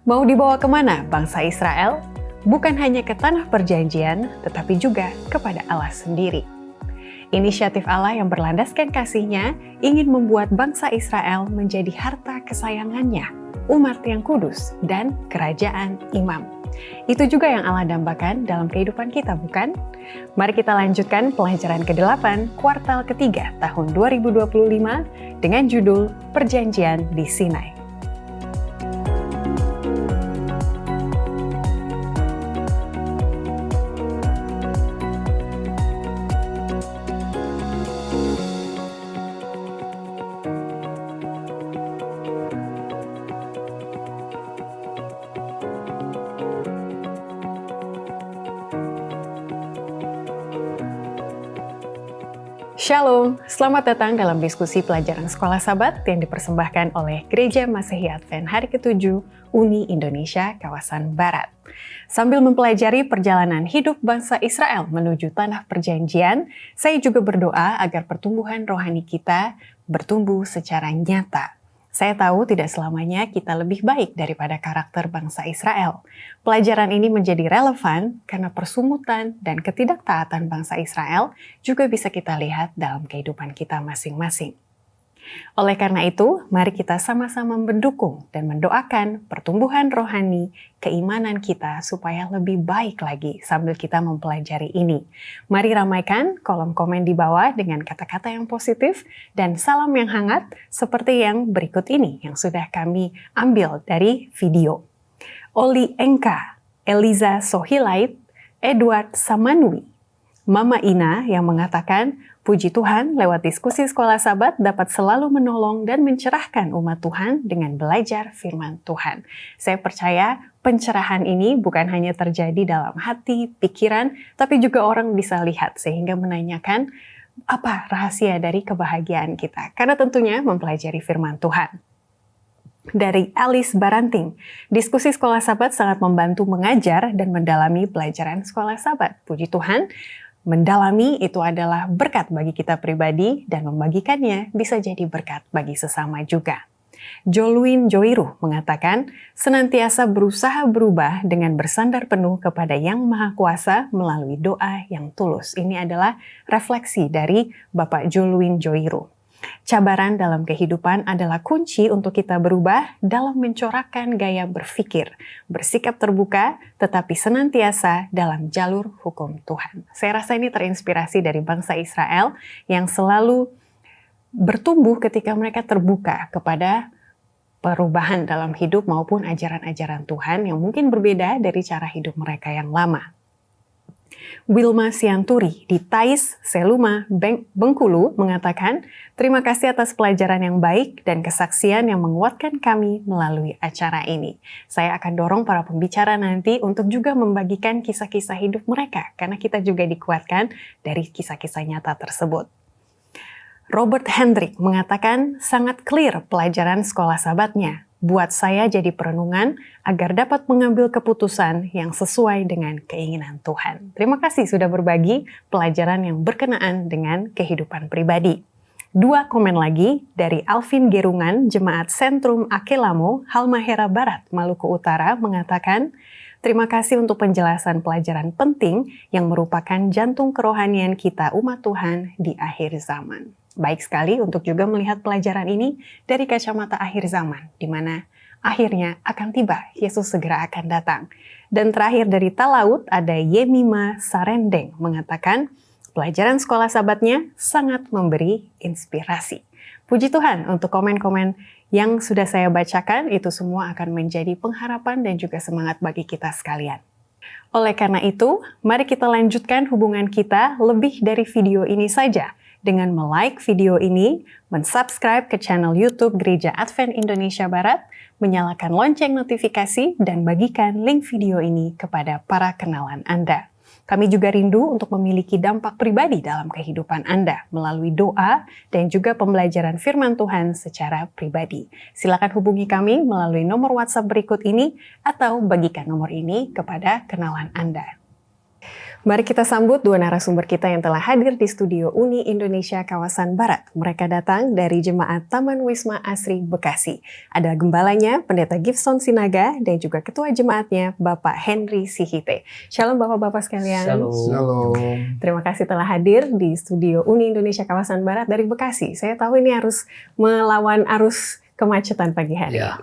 Mau dibawa kemana bangsa Israel? Bukan hanya ke tanah perjanjian, tetapi juga kepada Allah sendiri. Inisiatif Allah yang berlandaskan kasih-Nya ingin membuat bangsa Israel menjadi harta kesayangannya, umat yang kudus, dan kerajaan imam. Itu juga yang Allah dambakan dalam kehidupan kita, bukan? Mari kita lanjutkan pelajaran ke-8 kuartal ketiga tahun 2025 dengan judul Perjanjian di Sinai. Shalom, selamat datang dalam diskusi pelajaran Sekolah Sabat yang dipersembahkan oleh Gereja Masehi Advent Hari ke-7 Uni Indonesia Kawasan Barat. Sambil mempelajari perjalanan hidup bangsa Israel menuju Tanah Perjanjian, saya juga berdoa agar pertumbuhan rohani kita bertumbuh secara nyata. Saya tahu tidak selamanya kita lebih baik daripada karakter bangsa Israel. Pelajaran ini menjadi relevan karena persumutan dan ketidaktaatan bangsa Israel juga bisa kita lihat dalam kehidupan kita masing-masing. Oleh karena itu, mari kita sama-sama mendukung dan mendoakan pertumbuhan rohani keimanan kita supaya lebih baik lagi sambil kita mempelajari ini. Mari ramaikan kolom komen di bawah dengan kata-kata yang positif dan salam yang hangat seperti yang berikut ini yang sudah kami ambil dari video. Oli Engka, Eliza Sohilait, Edward Samanui, Mama Ina yang mengatakan, puji Tuhan lewat diskusi Sekolah Sabat dapat selalu menolong dan mencerahkan umat Tuhan dengan belajar firman Tuhan. Saya percaya pencerahan ini bukan hanya terjadi dalam hati, pikiran, tapi juga orang bisa lihat sehingga menanyakan apa rahasia dari kebahagiaan kita. Karena tentunya mempelajari firman Tuhan. Dari Alice Baranting, diskusi Sekolah Sabat sangat membantu mengajar dan mendalami pelajaran Sekolah Sabat. Puji Tuhan, mendalami itu adalah berkat bagi kita pribadi dan membagikannya bisa jadi berkat bagi sesama juga. Jolwin Joiru mengatakan, senantiasa berusaha berubah dengan bersandar penuh kepada Yang Maha Kuasa melalui doa yang tulus. Ini adalah refleksi dari Bapak Jolwin Joiru. Cabaran dalam kehidupan adalah kunci untuk kita berubah dalam mencorakkan gaya berpikir, bersikap terbuka, tetapi senantiasa dalam jalur hukum Tuhan. Saya rasa ini terinspirasi dari bangsa Israel yang selalu bertumbuh ketika mereka terbuka kepada perubahan dalam hidup maupun ajaran-ajaran Tuhan yang mungkin berbeda dari cara hidup mereka yang lama. Wilma Sianturi di Tais, Seluma, Bengkulu mengatakan, terima kasih atas pelajaran yang baik dan kesaksian yang menguatkan kami melalui acara ini. Saya akan dorong para pembicara nanti untuk juga membagikan kisah-kisah hidup mereka, karena kita juga dikuatkan dari kisah-kisah nyata tersebut. Robert Hendrik mengatakan, sangat clear pelajaran Sekolah Sabatnya. Buat saya jadi perenungan agar dapat mengambil keputusan yang sesuai dengan keinginan Tuhan. Terima kasih sudah berbagi pelajaran yang berkenaan dengan kehidupan pribadi. 2 komen lagi dari Alvin Gerungan, Jemaat Sentrum Akelamo, Halmahera Barat, Maluku Utara, mengatakan, terima kasih untuk penjelasan pelajaran penting yang merupakan jantung kerohanian kita umat Tuhan di akhir zaman. Baik sekali untuk juga melihat pelajaran ini dari kacamata akhir zaman, di mana akhirnya akan tiba, Yesus segera akan datang. Dan terakhir dari Talaut ada Yemima Sarendeng mengatakan, pelajaran Sekolah Sabatnya sangat memberi inspirasi. Puji Tuhan untuk komen-komen yang sudah saya bacakan, itu semua akan menjadi pengharapan dan juga semangat bagi kita sekalian. Oleh karena itu, mari kita lanjutkan hubungan kita lebih dari video ini saja, dengan like video ini, mensubscribe ke channel YouTube Gereja Advent Indonesia Barat, menyalakan lonceng notifikasi, dan bagikan link video ini kepada para kenalan Anda. Kami juga rindu untuk memiliki dampak pribadi dalam kehidupan Anda melalui doa dan juga pembelajaran firman Tuhan secara pribadi. Silakan hubungi kami melalui nomor WhatsApp berikut ini atau bagikan nomor ini kepada kenalan Anda. Mari kita sambut dua narasumber kita yang telah hadir di studio Uni Indonesia Kawasan Barat. Mereka datang dari Jemaat Taman Wisma Asri Bekasi. Ada gembalanya, Pendeta Gibson Sinaga, dan juga Ketua Jemaatnya, Bapak Henry Sihite. Shalom Bapak-Bapak sekalian. Shalom. Terima kasih telah hadir di studio Uni Indonesia Kawasan Barat dari Bekasi. Saya tahu ini harus melawan arus kemacetan pagi hari. Ya.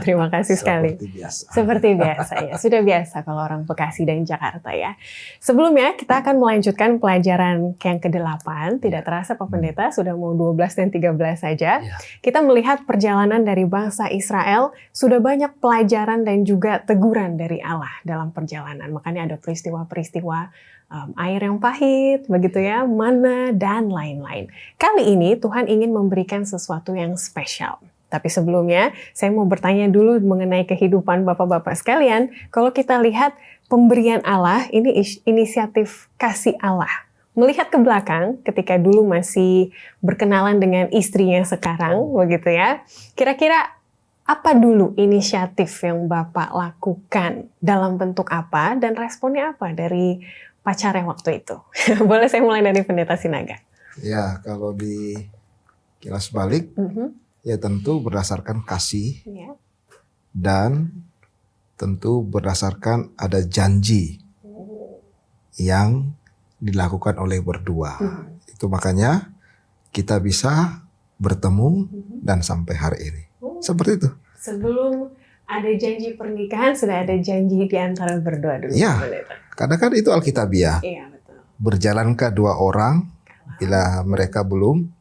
Terima kasih sekali. Seperti Seperti biasa biasa. ya. Sudah biasa kalau orang Bekasi dan Jakarta ya. Sebelumnya kita akan melanjutkan pelajaran yang ke-8. Tidak terasa Pak Pendeta sudah mau 12 dan 13 saja. Ya. Kita melihat perjalanan dari bangsa Israel, sudah banyak pelajaran dan juga teguran dari Allah dalam perjalanan. Makanya ada peristiwa-peristiwa air yang pahit, begitu ya, mana dan lain-lain. Kali ini Tuhan ingin memberikan sesuatu yang spesial. Tapi sebelumnya, saya mau bertanya dulu mengenai kehidupan Bapak-Bapak sekalian. Kalau kita lihat pemberian Allah, ini inisiatif kasih Allah. Melihat ke belakang, ketika dulu masih berkenalan dengan istrinya sekarang, begitu ya. Kira-kira apa dulu inisiatif yang Bapak lakukan? Dalam bentuk apa? Dan responnya apa dari pacarnya waktu itu? Boleh saya mulai dari Pendeta Sinaga? Ya, kalau di kilas balik, ya tentu berdasarkan kasih Ya. dan tentu berdasarkan ada janji yang dilakukan oleh berdua. Itu makanya kita bisa bertemu dan sampai hari ini. Seperti itu. Sebelum ada janji pernikahan, sudah ada janji di antara berdua dulu. Ya. Pendeta. Karena kan itu Alkitabiah. Iya, betul. Berjalankah dua orang bila mereka belum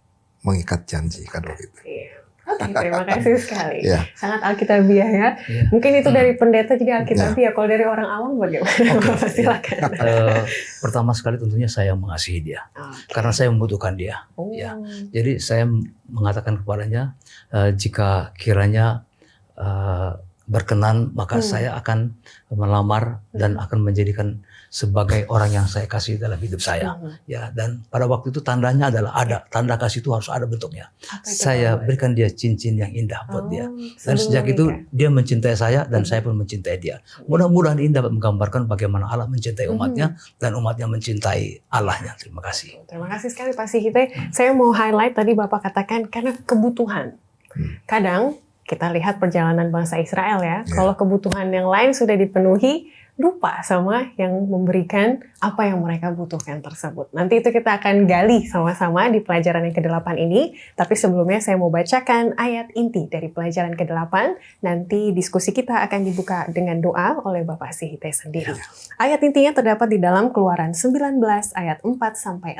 mengikat janji kan begitu. Iya. Oke, terima kasih sekali. Ya. Sangat alkitabiah ya. Ya. Mungkin itu dari pendeta jadi alkitabiah. Kalau dari orang awam bagaimana? Bapak silakan. Pertama sekali tentunya saya mengasihi dia, karena saya membutuhkan dia. Oh. Ya. Jadi saya mengatakan kepadanya, jika kiranya berkenan, maka saya akan melamar dan akan menjadikan sebagai orang yang saya kasih dalam hidup saya. Ya, dan pada waktu itu tandanya adalah ada, tanda kasih itu harus ada bentuknya. Apa itu, Saya Pak? berikan dia cincin yang indah buat dia. Dan sebelum sejak itu menikah. dia mencintai saya dan saya pun mencintai dia. Mudah-mudahan ini dapat menggambarkan bagaimana Allah mencintai umatnya dan umatnya mencintai Allahnya. Terima kasih. Terima kasih sekali Pak Sihite. Saya mau highlight tadi Bapak katakan karena kebutuhan. Kadang kita lihat perjalanan bangsa Israel ya. Kalau kebutuhan yang lain sudah dipenuhi, lupa sama yang memberikan apa yang mereka butuhkan tersebut. Nanti itu kita akan gali sama-sama di pelajaran yang ke-8 ini. Tapi sebelumnya saya mau bacakan ayat inti dari pelajaran ke-8. Nanti diskusi kita akan dibuka dengan doa oleh Bapak Sihite sendiri. Ayat intinya terdapat di dalam Keluaran 19 ayat 4-6.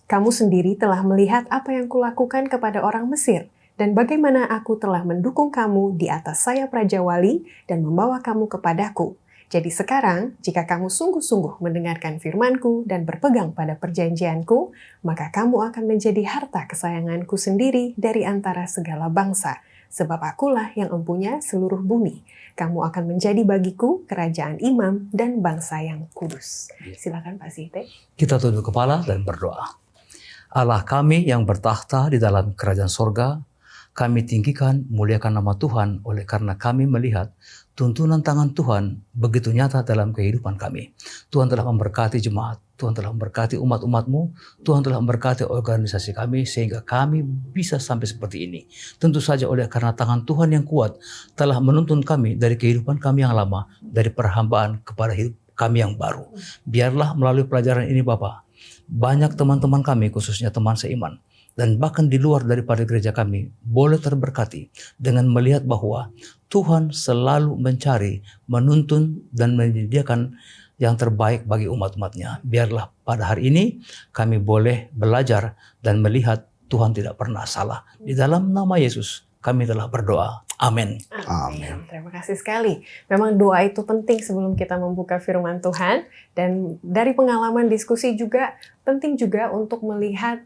Kamu sendiri telah melihat apa yang kulakukan kepada orang Mesir, dan bagaimana aku telah mendukung kamu di atas sayap Raja Wali dan membawa kamu kepadaku. Jadi sekarang, jika kamu sungguh-sungguh mendengarkan firman-Ku dan berpegang pada perjanjian-Ku, maka kamu akan menjadi harta kesayangan-Ku sendiri dari antara segala bangsa. Sebab akulah yang empunya seluruh bumi. Kamu akan menjadi bagiku kerajaan imam dan bangsa yang kudus. Silakan Pak Sihite. Kita tunduk kepala dan berdoa. Allah kami yang bertahta di dalam kerajaan sorga, kami tinggikan, muliakan nama Tuhan oleh karena kami melihat tuntunan tangan Tuhan begitu nyata dalam kehidupan kami. Tuhan telah memberkati jemaat, Tuhan telah memberkati umat-umat-Mu, Tuhan telah memberkati organisasi kami sehingga kami bisa sampai seperti ini. Tentu saja oleh karena tangan Tuhan yang kuat telah menuntun kami dari kehidupan kami yang lama, dari perhambaan kepada hidup kami yang baru. Biarlah melalui pelajaran ini Bapak, banyak teman-teman kami khususnya teman seiman, dan bahkan di luar daripada gereja kami boleh terberkati dengan melihat bahwa Tuhan selalu mencari, menuntun, dan menyediakan yang terbaik bagi umat-umatnya. Biarlah pada hari ini kami boleh belajar dan melihat Tuhan tidak pernah salah. Di dalam nama Yesus kami telah berdoa. Amin. Amin. Terima kasih sekali. Memang doa itu penting sebelum kita membuka firman Tuhan. Dan dari pengalaman diskusi juga penting juga untuk melihat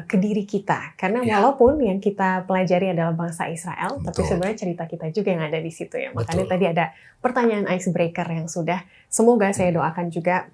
ke diri kita. Karena walaupun yang kita pelajari adalah bangsa Israel, tapi sebenarnya cerita kita juga yang ada di situ ya. Makanya tadi ada pertanyaan icebreaker yang sudah, semoga saya doakan juga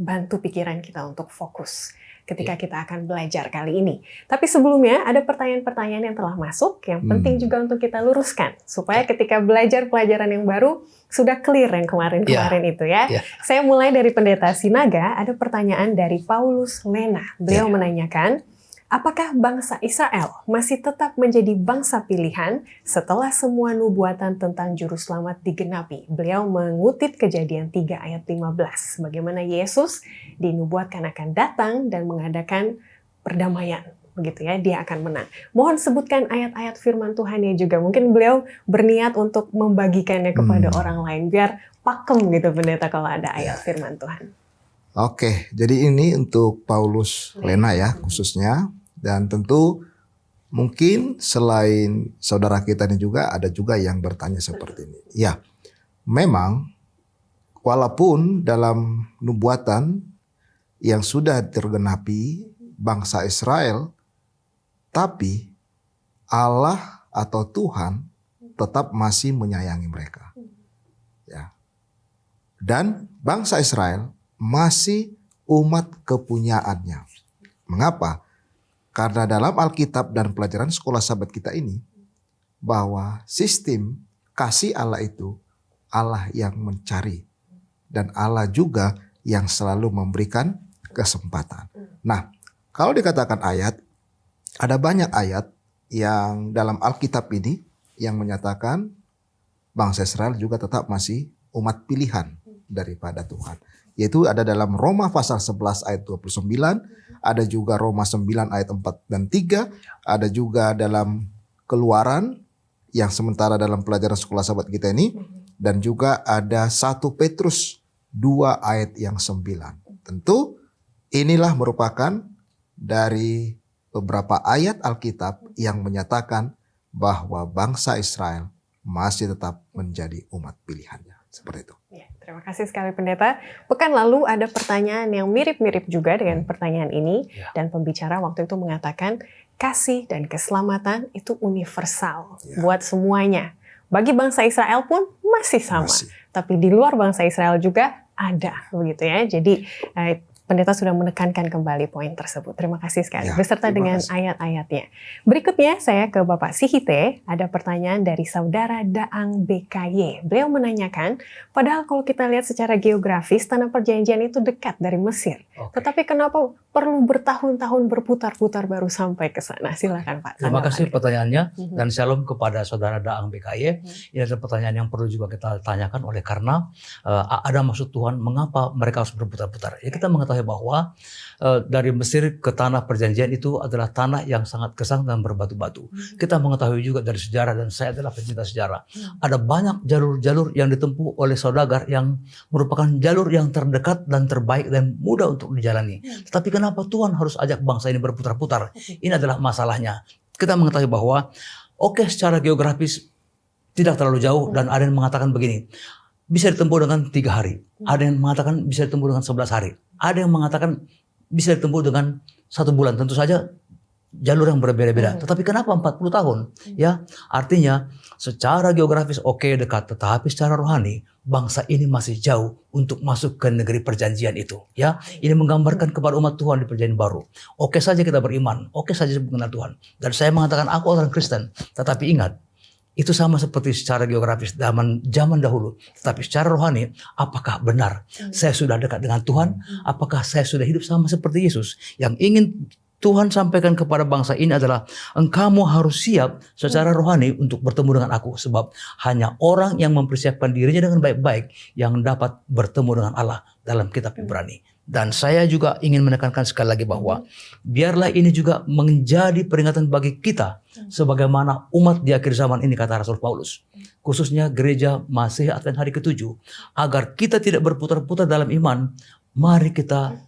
bantu pikiran kita untuk fokus ketika kita akan belajar kali ini. Tapi sebelumnya ada pertanyaan-pertanyaan yang telah masuk yang penting juga untuk kita luruskan supaya ketika belajar pelajaran yang baru sudah clear yang kemarin-kemarin itu ya. Saya mulai dari Pendeta Sinaga, ada pertanyaan dari Paulus Lena. Beliau menanyakan, apakah bangsa Israel masih tetap menjadi bangsa pilihan setelah semua nubuatan tentang juru selamat digenapi? Beliau mengutip Kejadian 3 ayat 15. Bagaimana Yesus dinubuatkan akan datang dan mengadakan perdamaian. Begitu ya, dia akan menang. Mohon sebutkan ayat-ayat firman Tuhan ya juga. Mungkin beliau berniat untuk membagikannya kepada orang lain. Biar pakem gitu pendeta kalau ada ayat firman Tuhan. Oke, jadi ini untuk Paulus Lena ya khususnya. Dan tentu mungkin selain saudara kita ini juga ada juga yang bertanya seperti ini. Ya, memang walaupun dalam nubuatan yang sudah tergenapi bangsa Israel, tapi Allah atau Tuhan tetap masih menyayangi mereka. Ya. Dan bangsa Israel masih umat kepunyaannya. Mengapa? Karena dalam Alkitab dan pelajaran sekolah sahabat kita ini, bahwa sistem kasih Allah itu Allah yang mencari. Dan Allah juga yang selalu memberikan kesempatan. Nah, kalau dikatakan ayat, ada banyak ayat yang dalam Alkitab ini yang menyatakan bangsa Israel juga tetap masih umat pilihan daripada Tuhan. Yaitu ada dalam Roma pasal 11 ayat 29, ada juga Roma 9 ayat 4 dan 3, ada juga dalam Keluaran yang sementara dalam pelajaran sekolah sahabat kita ini, dan juga ada 1 Petrus 2 ayat yang 9. Tentu inilah merupakan dari beberapa ayat Alkitab yang menyatakan bahwa bangsa Israel masih tetap menjadi umat pilihannya. Seperti itu. Ya, terima kasih sekali pendeta. Pekan lalu ada pertanyaan yang mirip-mirip juga dengan pertanyaan ini. Dan pembicara waktu itu mengatakan kasih dan keselamatan itu universal buat semuanya. Bagi bangsa Israel pun masih sama. Tapi di luar bangsa Israel juga ada. Begitu ya. Jadi pendeta sudah menekankan kembali poin tersebut. Terima kasih sekali. Beserta dengan ayat-ayatnya. Berikutnya saya ke Bapak Sihite. Ada pertanyaan dari Saudara Daang BKY. Beliau menanyakan, padahal kalau kita lihat secara geografis, Tanah Perjanjian itu dekat dari Mesir. Tetapi kenapa perlu bertahun-tahun berputar-putar baru sampai ke sana? Silakan Pak. Terima kasih pertanyaannya. Dan shalom kepada Saudara Daang BKY. Ini adalah pertanyaan yang perlu juga kita tanyakan oleh karena ada maksud Tuhan mengapa mereka harus berputar-putar. Ya, kita mengetahui bahwa dari Mesir ke Tanah Perjanjian itu adalah tanah yang sangat gesang dan berbatu-batu. Kita mengetahui juga dari sejarah, dan saya adalah pencinta sejarah. Ada banyak jalur-jalur yang ditempuh oleh saudagar yang merupakan jalur yang terdekat dan terbaik dan mudah untuk dijalani. Tetapi kenapa Tuhan harus ajak bangsa ini berputar-putar? Ini adalah masalahnya. Kita mengetahui bahwa secara geografis tidak terlalu jauh, dan ada yang mengatakan begini, bisa ditempuh dengan 3 hari. Ada yang mengatakan bisa ditempuh dengan 11 hari. Ada yang mengatakan bisa ditempuh dengan 1 bulan. Tentu saja jalur yang berbeda-beda. Tetapi kenapa 40 tahun? Ya, artinya secara geografis dekat, tetapi secara rohani bangsa ini masih jauh untuk masuk ke negeri perjanjian itu. Ya, ini menggambarkan kepada umat Tuhan di perjanjian baru. Saja kita beriman, saja mengenal Tuhan. Dan saya mengatakan aku orang Kristen, tetapi ingat, itu sama seperti secara geografis zaman dahulu. Tetapi secara rohani, apakah benar saya sudah dekat dengan Tuhan? Apakah saya sudah hidup sama seperti Yesus? Yang ingin Tuhan sampaikan kepada bangsa ini adalah, engkamu harus siap secara rohani untuk bertemu dengan aku. Sebab hanya orang yang mempersiapkan dirinya dengan baik-baik yang dapat bertemu dengan Allah dalam kitab Ibrani. Dan saya juga ingin menekankan sekali lagi bahwa biarlah ini juga menjadi peringatan bagi kita sebagaimana umat di akhir zaman ini, kata Rasul Paulus. Khususnya gereja Masihi Advent hari ke-7. Agar kita tidak berputar-putar dalam iman, mari kita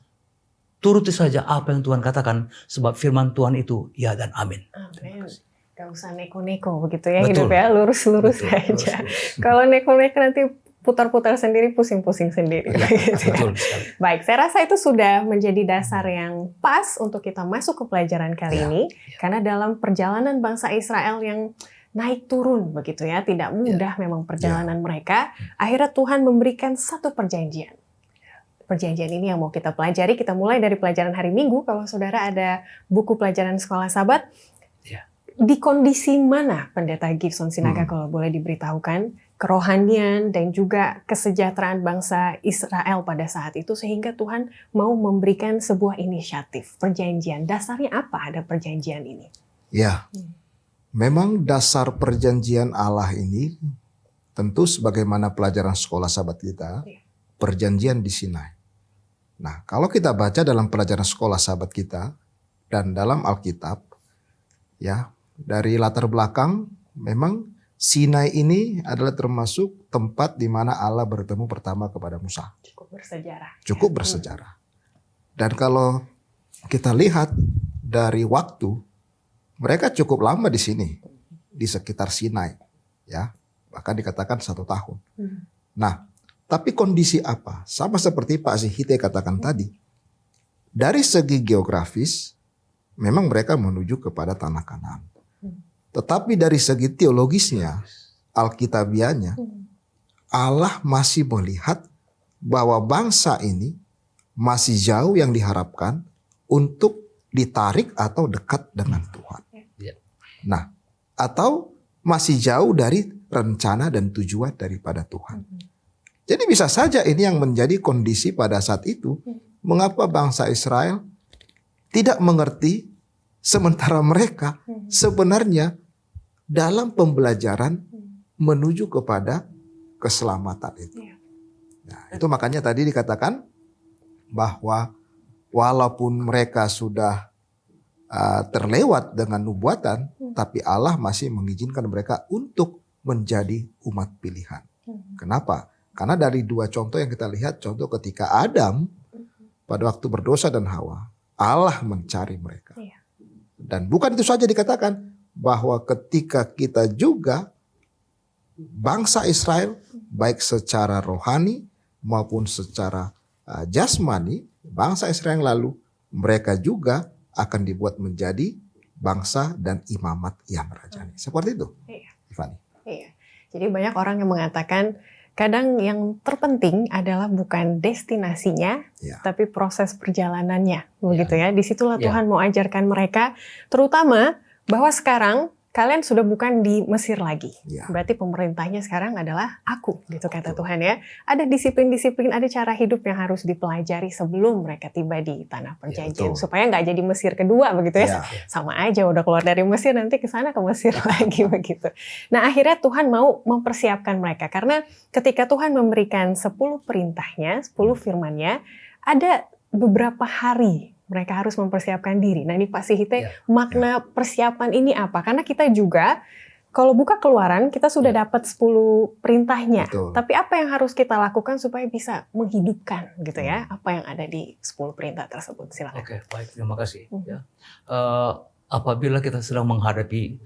turuti saja apa yang Tuhan katakan. Sebab firman Tuhan itu ya dan amin. Amin. Gak usah neko-neko begitu ya. Betul. Hidup ya, lurus-lurus saja. Kalau neko-neko nanti putar-putar sendiri, pusing-pusing sendiri. Ya, gitu betul. Baik, saya rasa itu sudah menjadi dasar yang pas untuk kita masuk ke pelajaran kali ini. Karena dalam perjalanan bangsa Israel yang naik turun begitu ya, tidak mudah memang perjalanan mereka. Akhirnya Tuhan memberikan satu perjanjian perjanjian ini yang mau kita pelajari. Kita mulai dari pelajaran hari Minggu. Kalau saudara ada buku pelajaran sekolah Sabat, Ya. di kondisi mana Pendeta Gibson Sinaga kalau boleh diberitahukan kerohanian dan juga kesejahteraan bangsa Israel pada saat itu sehingga Tuhan mau memberikan sebuah inisiatif perjanjian. Dasarnya apa ada perjanjian ini? Ya, memang dasar perjanjian Allah ini tentu sebagaimana pelajaran sekolah Sabat kita, perjanjian di Sinai. Nah, kalau kita baca dalam pelajaran sekolah Sabat kita dan dalam Alkitab, ya, dari latar belakang memang Sinai ini adalah termasuk tempat di mana Allah bertemu pertama kepada Musa. Cukup bersejarah. Cukup bersejarah. Dan kalau kita lihat dari waktu, mereka cukup lama di sini, di sekitar Sinai, ya, bahkan dikatakan 1 tahun. Nah, tapi kondisi apa? Sama seperti Pak Zihite katakan tadi, dari segi geografis, memang mereka menuju kepada tanah Kanaan. Tetapi dari segi teologisnya, Alkitabiahnya, Allah masih melihat bahwa bangsa ini masih jauh yang diharapkan untuk ditarik atau dekat dengan Tuhan. Nah, atau masih jauh dari rencana dan tujuan daripada Tuhan. Jadi bisa saja ini yang menjadi kondisi pada saat itu, mengapa bangsa Israel tidak mengerti sementara mereka sebenarnya dalam pembelajaran menuju kepada keselamatan itu. Nah, itu makanya tadi dikatakan bahwa walaupun mereka sudah terlewat dengan nubuatan, tapi Allah masih mengizinkan mereka untuk menjadi umat pilihan. Kenapa? Karena dari 2 contoh yang kita lihat, contoh ketika Adam pada waktu berdosa dan Hawa, Allah mencari mereka. Dan bukan itu saja dikatakan, bahwa ketika kita juga bangsa Israel baik secara rohani maupun secara jasmani, bangsa Israel yang lalu mereka juga akan dibuat menjadi bangsa dan imamat yang merajani. Seperti itu. Ivani. Iya. Jadi banyak orang yang mengatakan kadang yang terpenting adalah bukan destinasinya, tapi proses perjalanannya, begitu ya. Disitulah Tuhan mau ajarkan mereka, terutama bahwa sekarang kalian sudah bukan di Mesir lagi. Berarti pemerintahnya sekarang adalah aku, gitu kata Tuhan ya. Ada disiplin-disiplin, ada cara hidup yang harus dipelajari sebelum mereka tiba di tanah perjanjian. Supaya nggak jadi Mesir kedua, begitu ya. Sama aja udah keluar dari Mesir, nanti ke sana ke Mesir lagi, begitu. Nah akhirnya Tuhan mau mempersiapkan mereka. Karena ketika Tuhan memberikan 10 perintahnya, 10 firman-Nya, ada beberapa hari mereka harus mempersiapkan diri. Nah ini Pak Sihite, makna persiapan ini apa? Karena kita juga, kalau buka Keluaran, kita sudah dapat 10 perintahnya. Tapi apa yang harus kita lakukan supaya bisa menghidupkan gitu ya, apa yang ada di 10 perintah tersebut? Silakan. Oke, baik, terima kasih. Apabila kita sedang menghadapi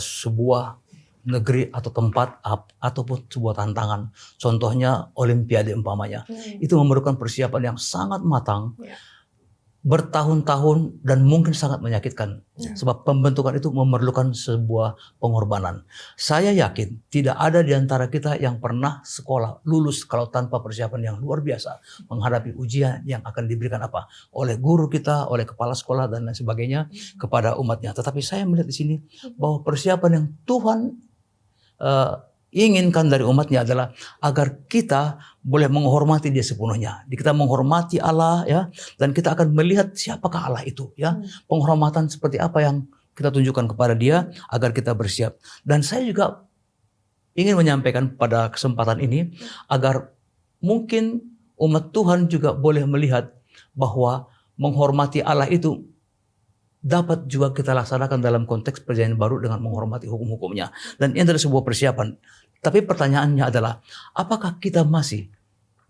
sebuah negeri atau tempat ataupun sebuah tantangan, contohnya Olimpiade umpamanya, itu memerlukan persiapan yang sangat matang, bertahun-tahun dan mungkin sangat menyakitkan. Sebab pembentukan itu memerlukan sebuah pengorbanan. Saya yakin tidak ada di antara kita yang pernah sekolah lulus kalau tanpa persiapan yang luar biasa menghadapi ujian yang akan diberikan apa oleh guru kita, oleh kepala sekolah dan lain sebagainya kepada umatnya. Tetapi saya melihat di sini bahwa persiapan yang Tuhan inginkan dari umatnya adalah agar kita boleh menghormati Dia sepenuhnya. Kita menghormati Allah ya, dan kita akan melihat siapakah Allah itu ya. Penghormatan seperti apa yang kita tunjukkan kepada Dia agar kita bersiap. Dan saya juga ingin menyampaikan pada kesempatan ini agar mungkin umat Tuhan juga boleh melihat bahwa menghormati Allah itu dapat juga kita laksanakan dalam konteks perjanjian baru dengan menghormati hukum-hukumnya. Dan ini adalah sebuah persiapan. Tapi pertanyaannya adalah, apakah kita masih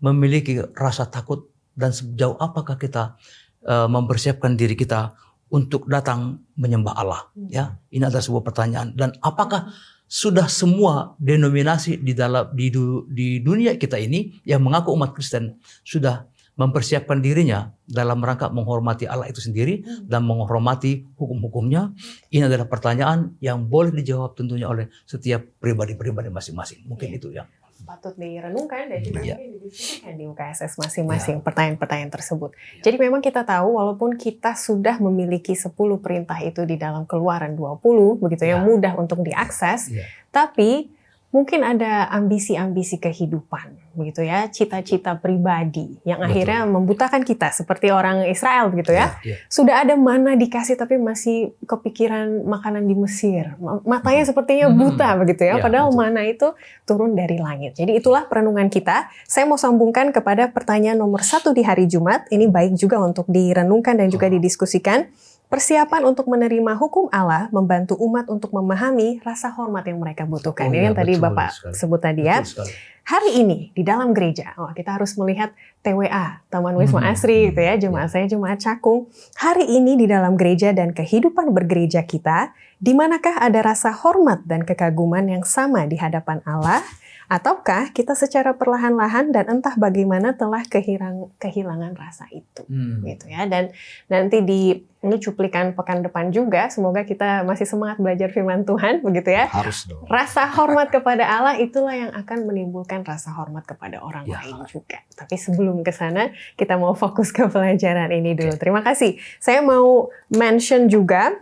memiliki rasa takut dan sejauh apakah kita mempersiapkan diri kita untuk datang menyembah Allah? Ya, ini adalah sebuah pertanyaan. Dan apakah sudah semua denominasi di dunia kita ini yang mengaku umat Kristen sudah mempersiapkan dirinya dalam rangka menghormati Allah itu sendiri dan menghormati hukum-hukumnya? Ini adalah pertanyaan yang boleh dijawab tentunya oleh setiap pribadi-pribadi masing-masing. Mungkin itu ya. patut direnungkan dan juga Iya. mungkin didiskusikan di UKSS masing-masing pertanyaan-pertanyaan tersebut. Jadi memang kita tahu walaupun kita sudah memiliki 10 perintah itu di dalam Keluaran 20 begitu Ya. yang mudah untuk diakses, Iya. tapi mungkin ada ambisi-ambisi kehidupan, begitu ya, cita-cita pribadi yang Betul. akhirnya membutakan kita seperti orang Israel, begitu ya. Iya. Sudah ada mana dikasih tapi masih kepikiran makanan di Mesir, matanya sepertinya buta, begitu ya. Ya, Padahal betul. mana itu turun dari langit. Jadi itulah perenungan kita. Saya mau sambungkan kepada pertanyaan nomor 1 di hari Jumat. Ini baik juga untuk direnungkan dan juga didiskusikan. Persiapan untuk menerima hukum Allah membantu umat untuk memahami rasa hormat yang mereka butuhkan. Oh, Ini iya, yang tadi betul Bapak sekali. sebut tadi ya. Betul sekali. Hari ini di dalam gereja, kita harus melihat TWA, Taman Wisma Asri gitu ya, jemaat saya Jemaat Cakung. Hari ini di dalam gereja dan kehidupan bergereja kita, di manakah ada rasa hormat dan kekaguman yang sama di hadapan Allah? Ataukah kita secara perlahan-lahan dan entah bagaimana telah kehilangan rasa itu, gitu ya. Dan nanti ini cuplikan pekan depan juga, semoga kita masih semangat belajar firman Tuhan, begitu ya. Harus dong. Rasa hormat kepada Allah itulah yang akan menimbulkan rasa hormat kepada orang Ya. lain juga. Tapi sebelum ke sana, kita mau fokus ke pelajaran ini dulu. Terima kasih. Saya mau mention juga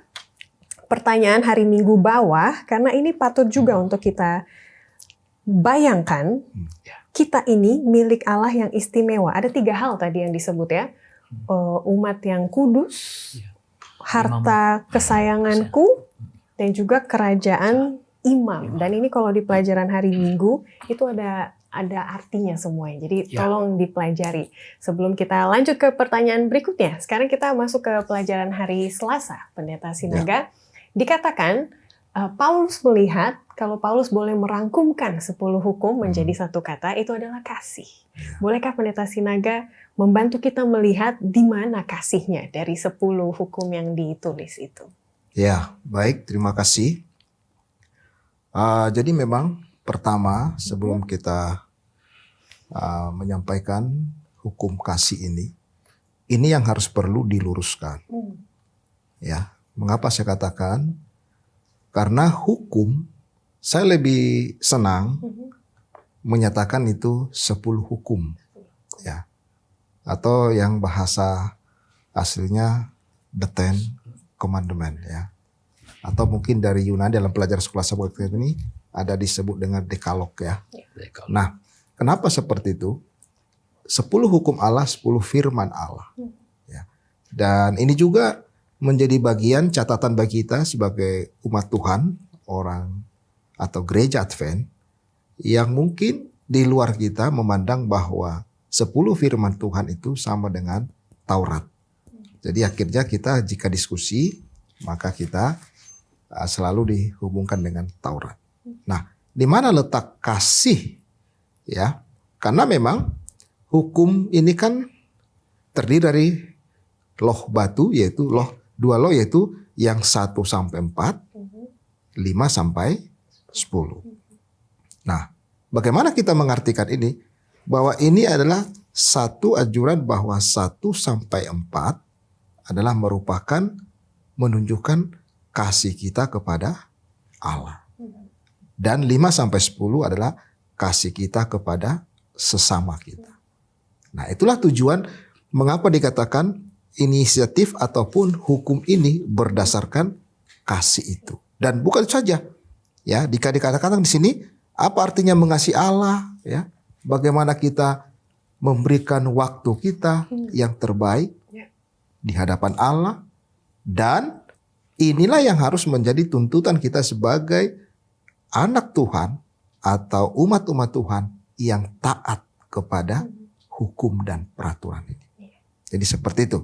pertanyaan hari Minggu bawah, karena ini patut juga untuk kita bayangkan. Kita ini milik Allah yang istimewa. Ada 3 hal tadi yang disebut ya. Umat yang kudus, harta kesayanganku, dan juga kerajaan imam. Dan ini kalau di pelajaran hari Minggu itu ada artinya semuanya. Jadi tolong dipelajari. Sebelum kita lanjut ke pertanyaan berikutnya, sekarang kita masuk ke pelajaran hari Selasa, Pendeta Sinaga. Dikatakan Paulus melihat kalau Paulus boleh merangkumkan 10 hukum menjadi satu kata, itu adalah kasih. Bolehkah Pendeta Sinaga membantu kita melihat di mana kasihnya dari 10 hukum yang ditulis itu? Ya, baik, terima kasih. Jadi memang pertama sebelum kita menyampaikan hukum kasih ini yang harus perlu diluruskan. Ya, mengapa saya katakan? Karena hukum, saya lebih senang menyatakan itu 10 hukum. Ya. Atau yang bahasa aslinya the 10 commandment ya. Atau mungkin dari Yunani dalam pelajaran sekolah sahabat ini ada disebut dengan dekalog ya. Nah, kenapa seperti itu? 10 hukum Allah, 10 firman Allah. Ya. Dan ini juga menjadi bagian catatan bagi kita sebagai umat Tuhan, orang atau gereja Advent, yang mungkin di luar kita memandang bahwa 10 firman Tuhan itu sama dengan Taurat. Jadi akhirnya kita jika diskusi, maka kita selalu dihubungkan dengan Taurat. Nah, di mana letak kasih? Ya, karena memang hukum ini kan terdiri dari loh batu, yaitu dua loh, yaitu yang 1 sampai 4, 5 sampai 10. Nah, bagaimana kita mengartikan ini? Bahwa ini adalah satu anjuran bahwa 1 sampai 4 adalah merupakan menunjukkan kasih kita kepada Allah. Dan 5 sampai 10 adalah kasih kita kepada sesama kita. Nah, itulah tujuan mengapa dikatakan inisiatif ataupun hukum ini berdasarkan kasih itu. Dan bukan saja ya, jika dikatakan di sini apa artinya mengasihi Allah ya? Bagaimana kita memberikan waktu kita yang terbaik di hadapan Allah, dan inilah yang harus menjadi tuntutan kita sebagai anak Tuhan atau umat-umat Tuhan yang taat kepada hukum dan peraturan ini. Jadi seperti itu.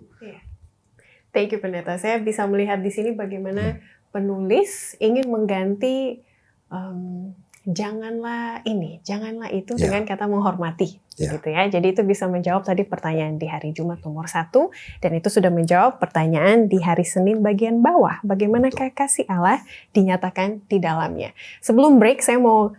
Thank you Pendeta. Saya bisa melihat di sini bagaimana penulis ingin mengganti janganlah ini, janganlah itu dengan kata menghormati, gitu ya. Jadi itu bisa menjawab tadi pertanyaan di hari Jumat nomor 1, dan itu sudah menjawab pertanyaan di hari Senin bagian bawah. Bagaimana kasih Allah dinyatakan di dalamnya. Sebelum break saya mau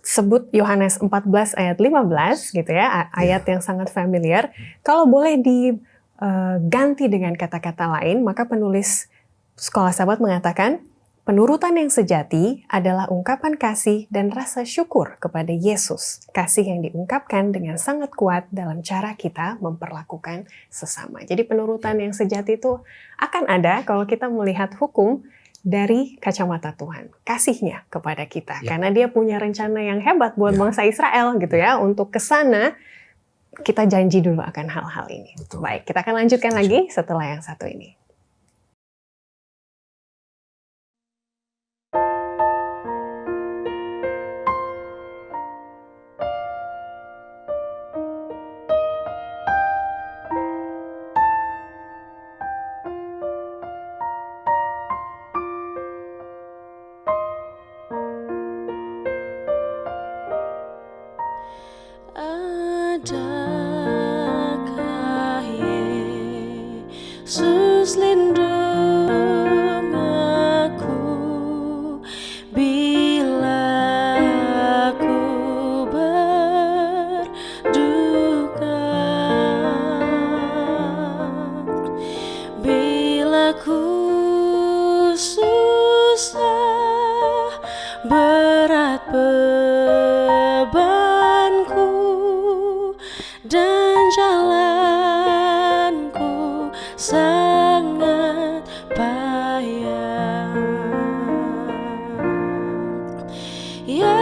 sebut Yohanes 14 ayat 15 gitu ya, ayat yang sangat familiar. Kalau boleh diganti dengan kata-kata lain, maka penulis Sekolah Sahabat mengatakan Penurutan yang sejati adalah ungkapan kasih dan rasa syukur kepada Yesus. Kasih yang diungkapkan dengan sangat kuat dalam cara kita memperlakukan sesama. Jadi penurutan yang sejati itu akan ada kalau kita melihat hukum dari kacamata Tuhan. Kasihnya kepada kita. Karena dia punya rencana yang hebat buat bangsa Israel gitu ya. Untuk ke sana kita janji dulu akan hal-hal ini. Betul. Baik, kita akan lanjutkan lagi setelah yang satu ini. Adakah Yesus lindung aku bila aku berduka, bila ku susah berat bebanku dan jalanku sangat payah. Ya,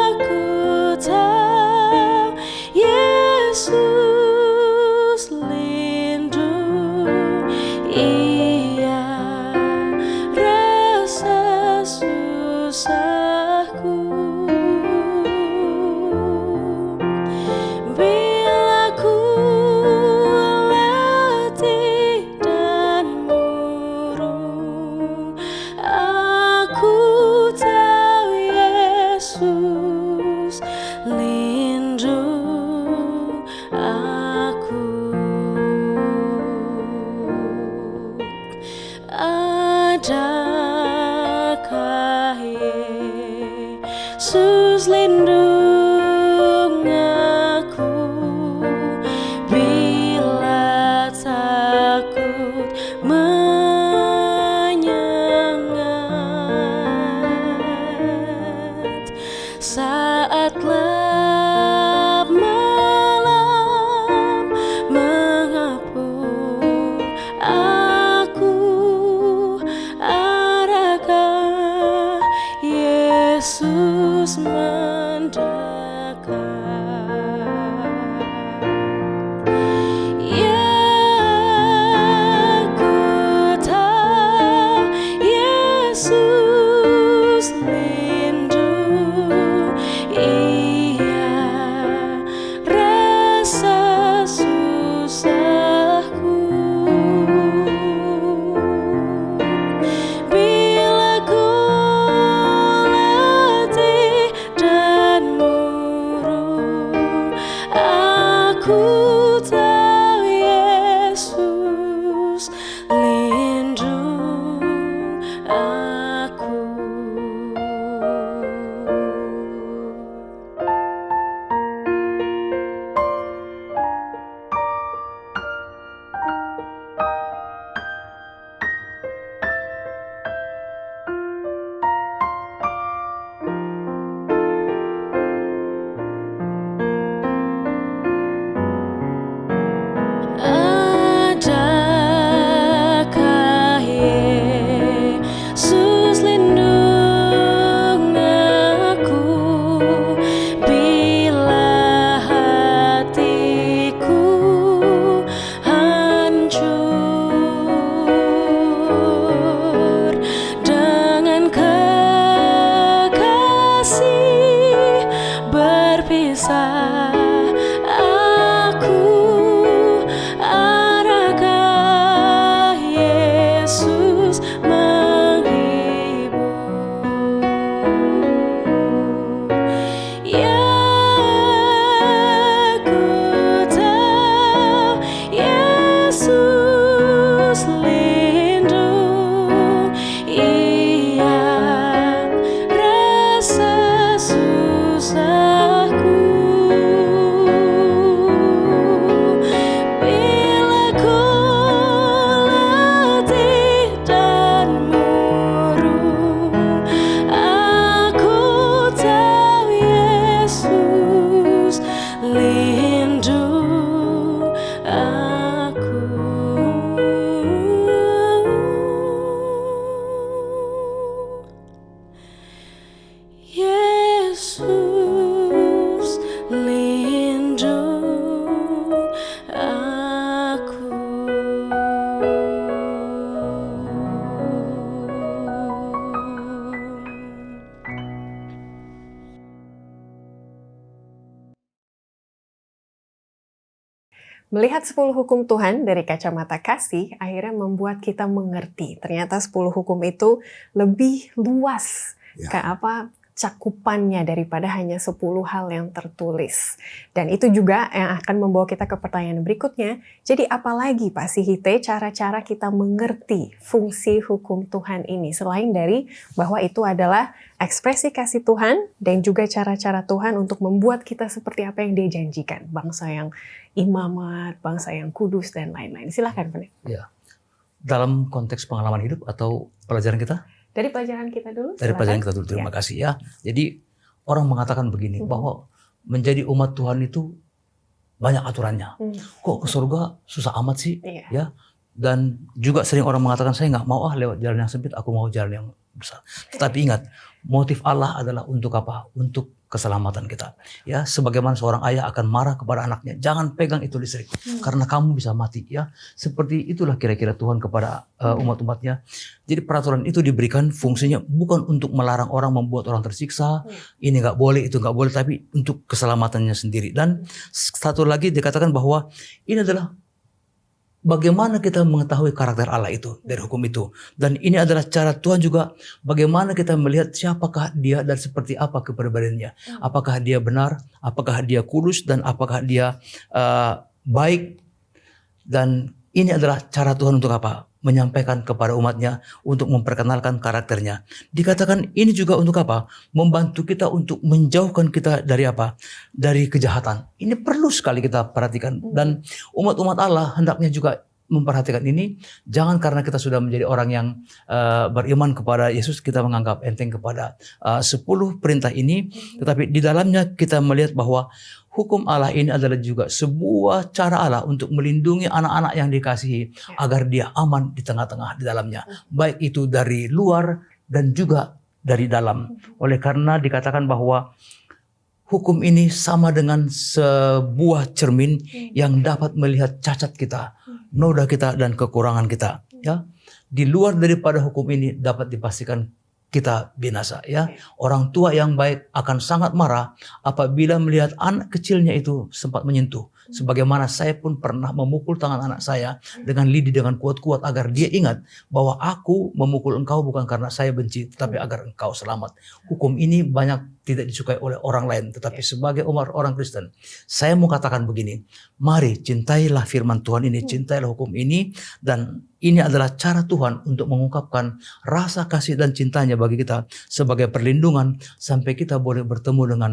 aku tahu Yesus lindung, Ia rasa susahku. Bila ku letih dan murung, aku tahu Yesus lindung aku. Adakah Yesus lindung aku bila takut menyengat saat gelap malam mengepung aku? Adakah Yesus mendekat? Ya, ku tahu Yesus lindung, Ia rasa susahku. Bila ku letih dan murung, aku tahu Yesus lindung aku. Adakah Yesus lindung aku bila hatiku hancur dengan kekasih berpisah aku? Adakah Yesus menghibur? Ya, ku tahu Yesus lindung, Ia rasa susahku. Bila ku letih dan Melihat 10 hukum Tuhan dari kacamata kasih akhirnya membuat kita mengerti. Ternyata 10 hukum itu lebih luas Ya. ke cakupannya daripada hanya 10 hal yang tertulis. Dan itu juga yang akan membawa kita ke pertanyaan berikutnya. Jadi apalagi Pak Sihite cara-cara kita mengerti fungsi hukum Tuhan ini selain dari bahwa itu adalah ekspresi kasih Tuhan dan juga cara-cara Tuhan untuk membuat kita seperti apa yang Dia janjikan. Bangsa yang imamat, bangsa yang kudus dan lain-lain. Silakan Pak. Ya. Dalam konteks pengalaman hidup atau pelajaran kita? Dari pelajaran kita dulu. Dari pelajaran kita dulu, terima kasih ya. Jadi orang mengatakan begini, bahwa menjadi umat Tuhan itu banyak aturannya. Kok ke surga susah amat sih? Iya. Ya. Dan juga sering orang mengatakan, saya nggak mau lewat jalan yang sempit, aku mau jalan yang besar. Tetapi ingat, motif Allah adalah untuk apa? Untuk keselamatan kita. Ya, sebagaimana seorang ayah akan marah kepada anaknya, jangan pegang itu listrik karena kamu bisa mati. Ya, seperti itulah kira-kira Tuhan kepada umat-umatnya. Jadi peraturan itu diberikan fungsinya bukan untuk melarang orang, membuat orang tersiksa. Ini nggak boleh, itu nggak boleh, tapi untuk keselamatannya sendiri. Dan satu lagi dikatakan bahwa ini adalah bagaimana kita mengetahui karakter Allah itu dari hukum itu. Dan ini adalah cara Tuhan juga bagaimana kita melihat siapakah Dia dan seperti apa kepribadiannya. Apakah Dia benar, apakah Dia kudus, dan apakah Dia baik. Dan ini adalah cara Tuhan untuk apa? Menyampaikan kepada umatnya untuk memperkenalkan karakternya. Dikatakan ini juga untuk apa? Membantu kita untuk menjauhkan kita dari apa? Dari kejahatan. Ini perlu sekali kita perhatikan. Dan umat-umat Allah hendaknya juga memperhatikan ini. Jangan karena kita sudah menjadi orang yang beriman kepada Yesus, kita menganggap enteng kepada 10 perintah ini. Tetapi di dalamnya kita melihat bahwa hukum Allah ini adalah juga sebuah cara Allah untuk melindungi anak-anak yang dikasihi agar dia aman di tengah-tengah di dalamnya. Baik itu dari luar dan juga dari dalam. Oleh karena dikatakan bahwa hukum ini sama dengan sebuah cermin yang dapat melihat cacat kita, noda kita, dan kekurangan kita. Ya, di luar daripada hukum ini dapat dipastikan kita binasa. Ya, orang tua yang baik akan sangat marah apabila melihat anak kecilnya itu sempat menyentuh. Sebagaimana saya pun pernah memukul tangan anak saya dengan lidi dengan kuat-kuat agar dia ingat bahwa aku memukul engkau bukan karena saya benci, tetapi agar engkau selamat. Hukum ini banyak tidak disukai oleh orang lain, tetapi sebagai orang Kristen, saya mau katakan begini, mari cintailah firman Tuhan ini, cintailah hukum ini, dan ini adalah cara Tuhan untuk mengungkapkan rasa kasih dan cintanya bagi kita sebagai perlindungan sampai kita boleh bertemu dengan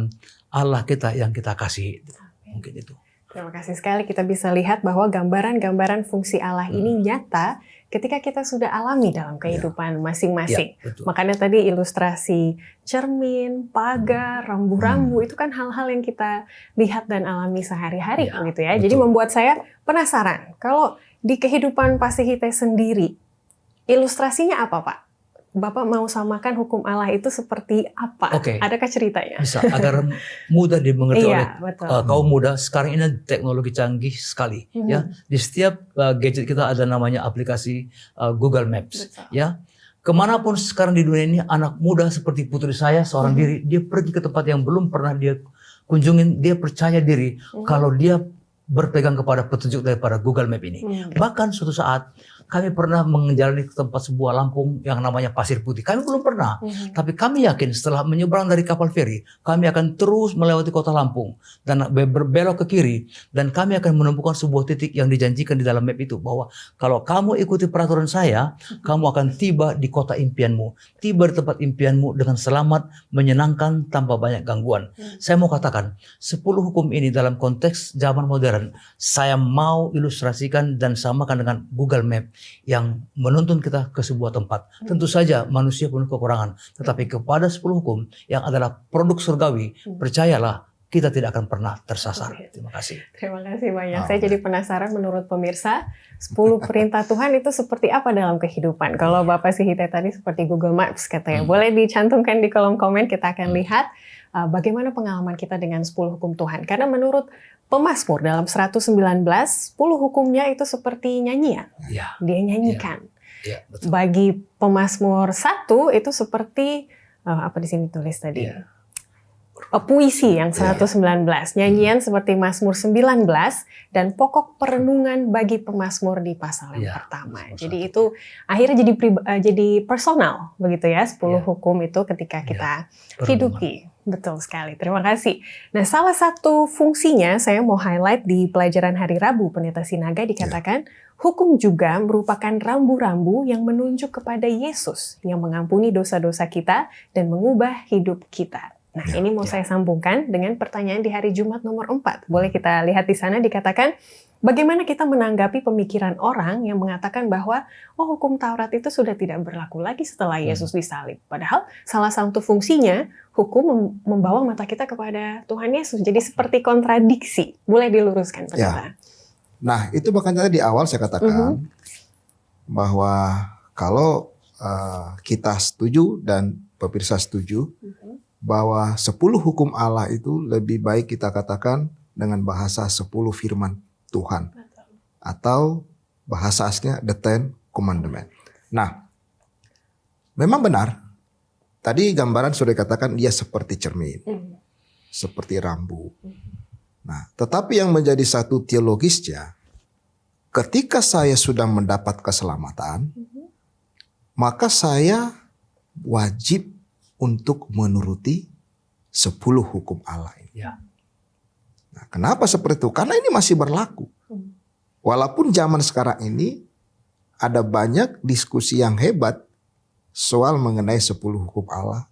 Allah kita yang kita kasihi. Mungkin itu. Terima kasih sekali, kita bisa lihat bahwa gambaran-gambaran fungsi Allah ini nyata ketika kita sudah alami dalam kehidupan masing-masing. Makanya tadi ilustrasi cermin, pagar, rambu-rambu itu kan hal-hal yang kita lihat dan alami sehari-hari gitu ya. Jadi membuat saya penasaran, kalau di kehidupan Pak Sihite sendiri, ilustrasinya apa Pak? Bapak mau samakan hukum Allah itu seperti apa? Adakah ceritanya? Bisa, agar mudah dimengerti oleh kaum muda. Sekarang ini teknologi canggih sekali. Ya, di setiap gadget kita ada namanya aplikasi Google Maps. Ya, kemanapun sekarang di dunia ini anak muda seperti putri saya seorang diri, dia pergi ke tempat yang belum pernah dia kunjungin, dia percaya diri kalau dia berpegang kepada petunjuk daripada Google Map ini. Bahkan suatu saat kami pernah menjalani ke tempat sebuah Lampung yang namanya Pasir Putih. Kami belum pernah, tapi kami yakin setelah menyeberang dari kapal feri, kami akan terus melewati kota Lampung dan berbelok ke kiri, dan kami akan menemukan sebuah titik yang dijanjikan di dalam map itu bahwa kalau kamu ikuti peraturan saya, kamu akan tiba di kota impianmu, tiba di tempat impianmu dengan selamat, menyenangkan tanpa banyak gangguan. Saya mau katakan 10 hukum ini dalam konteks zaman modern, saya mau ilustrasikan dan samakan dengan Google Map yang menuntun kita ke sebuah tempat. Tentu saja manusia penuh kekurangan, tetapi kepada 10 hukum yang adalah produk surgawi, percayalah kita tidak akan pernah tersasar. Terima kasih. Terima kasih banyak. Saya jadi penasaran menurut pemirsa, 10 perintah Tuhan itu seperti apa dalam kehidupan? Kalau Bapak Sihite tadi seperti Google Maps katanya. Boleh dicantumkan di kolom komen, kita akan lihat bagaimana pengalaman kita dengan 10 hukum Tuhan. Karena menurut Pemasmur dalam 119, 10 hukumnya itu seperti nyanyian. Dia nyanyikan. Bagi Pemasmur 1 itu seperti apa di sini tulis tadi? puisi yang 119, nyanyian seperti Mazmur 19 dan pokok perenungan bagi pemazmur di pasal yang Ya, pertama. Mazmur Jadi 1. itu akhirnya jadi personal begitu ya, 10 Ya. hukum itu ketika kita perenungan. hidupi. Betul sekali, terima kasih. Nah, salah satu fungsinya saya mau highlight di pelajaran hari Rabu Pendeta Sinaga dikatakan hukum juga merupakan rambu-rambu yang menunjuk kepada Yesus yang mengampuni dosa-dosa kita dan mengubah hidup kita. Nah, Ya, ini mau saya sambungkan dengan pertanyaan di hari Jumat nomor 4. Boleh kita lihat di sana dikatakan, bagaimana kita menanggapi pemikiran orang yang mengatakan bahwa hukum Taurat itu sudah tidak berlaku lagi setelah Yesus disalib. Padahal salah satu fungsinya hukum membawa mata kita kepada Tuhan Yesus. Jadi seperti kontradiksi. Boleh diluruskan, Pendeta? Nah, itu makanya di awal saya katakan bahwa kalau kita setuju dan pemirsa setuju bahwa 10 hukum Allah itu lebih baik kita katakan dengan bahasa 10 firman Tuhan. Atau bahasa aslinya the Ten Commandment. Nah, memang benar. Tadi gambaran sudah dikatakan dia seperti cermin. Seperti rambu. Nah, tetapi yang menjadi satu teologisnya, ketika saya sudah mendapat keselamatan, maka saya wajib untuk menuruti 10 hukum Allah ini. Ya. Nah, kenapa seperti itu? Karena ini masih berlaku. Walaupun zaman sekarang ini ada banyak diskusi yang hebat soal mengenai 10 hukum Allah